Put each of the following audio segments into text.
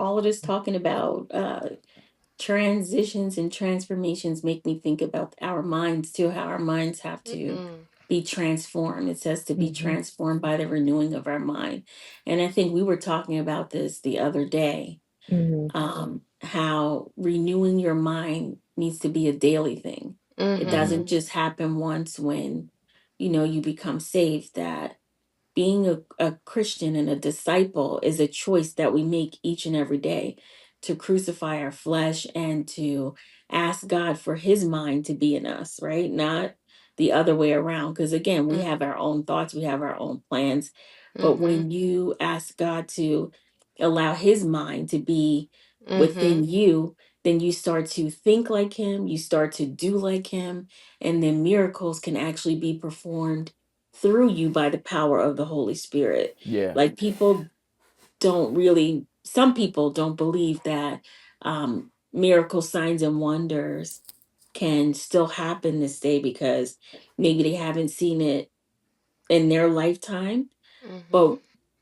all of this talking about transitions and transformations make me think about our minds too, how our minds have to Mm-mm. be transformed. It says to be Hmm. transformed by the renewing of our mind. And I think we were talking about this the other day, Hmm. how renewing your mind needs to be a daily thing. It Mm-hmm. doesn't Hmm. just happen once when, you become saved, that being a Christian and a disciple is a choice that we make each and every day to crucify our flesh and to ask God for his mind to be in us, right? Not the other way around. Because again, we have our own thoughts, we have our own plans. But Mm-hmm. when you ask God to allow his mind to be Mm-hmm. within you, then you start to think like him, you start to do like him, and then miracles can actually be performed through you by the power of the Holy Spirit. Yeah. Like some people don't believe that miracle signs and wonders can still happen this day because maybe they haven't seen it in their lifetime. Mm-hmm. But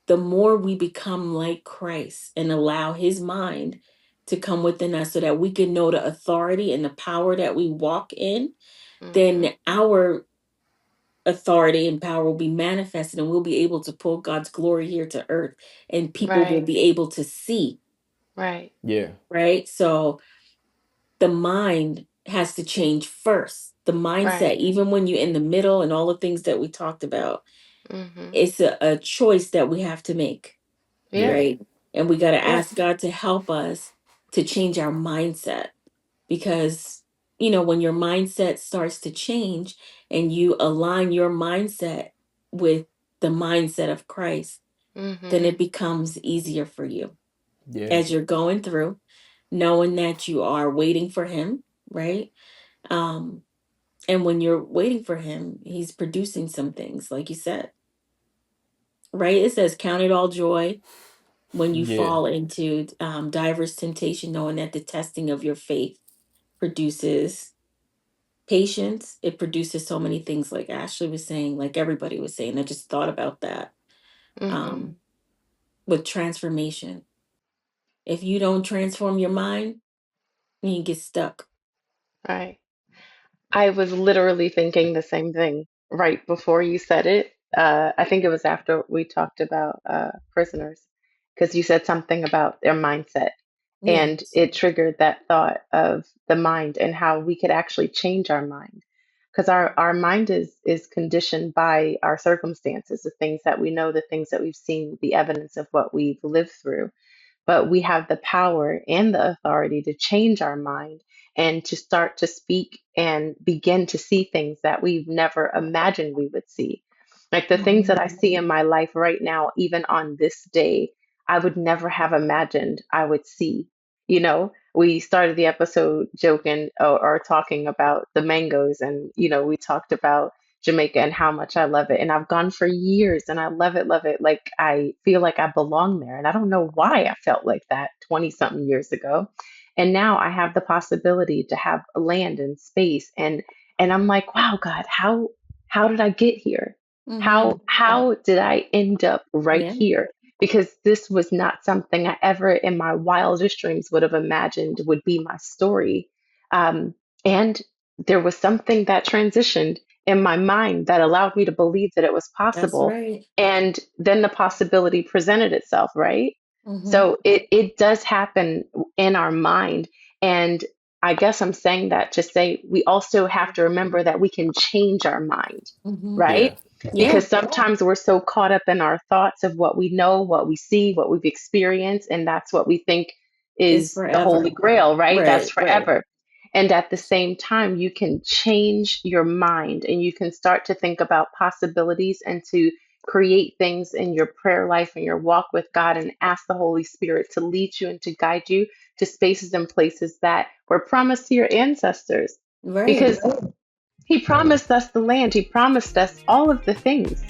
the more we become like Christ and allow his mind to come within us so that we can know the authority and the power that we walk in, Mm-hmm. then our authority and power will be manifested and we'll be able to pull God's glory here to earth and people will Right. be able to see, Right. Yeah. right? So the mind has to change first. The mindset, Right. even when you're in the middle and all the things that we talked about, Mm-hmm. it's a choice that we have to make, Yeah. Yeah. right? And we got to Yeah. ask God to help us to change our mindset because, when your mindset starts to change and you align your mindset with the mindset of Christ, then Mm-hmm. it becomes easier for you Yeah. as you're going through, knowing that you are waiting for Him, right? Um, and when you're waiting for Him, He's producing some things, like you said, right? It says, "Count it all joy when you Yeah. fall into diverse temptation, knowing that the testing of your faith produces patience." It produces so many things, like Ashley was saying, like everybody was saying. I just thought about that. Mm-hmm. um with transformation, if you don't transform your mind, you get stuck. Right. I was literally thinking the same thing right before you said it. I think it was after we talked about prisoners, because you said something about their mindset, Yeah. and it triggered that thought of the mind and how we could actually change our mind. Because our mind is conditioned by our circumstances, the things that we know, the things that we've seen, the evidence of what we've lived through, but we have the power and the authority to change our mind and to start to speak and begin to see things that we've never imagined we would see. Like the things that I Mhm. see in my life right now, even on this day, I would never have imagined I would see. We started the episode joking or talking about the mangoes, and, we talked about Jamaica and how much I love it. And I've gone for years and I love it, love it. Like I feel like I belong there. And I don't know why I felt like that 20 something years ago. And now I have the possibility to have land and space, and I'm like, wow, God, how did I get here? How Mhm. how did I end up right Yeah. here? Because this was not something I ever in my wildest dreams would have imagined would be my story. And there was something that transitioned in my mind that allowed me to believe that it was That's possible. right. And then the possibility presented itself, right? Mhm. So it does happen in our mind. And I guess I'm saying that to say we also have to remember that we can change our mind, Mhm. right? Yeah. Yeah. Because sometimes we're so caught up in our thoughts of what we know, what we see, what we've experienced, and that's what we think It's is the holy forever. grail, right? That's Right, right. forever. And at the same time, you can change your mind and you can start to think about possibilities and to create things in your prayer life and your walk with God and ask the Holy Spirit to lead you and to guide you to spaces and places that were promised to your ancestors. Right. Because He promised us the land, He promised us all of the things.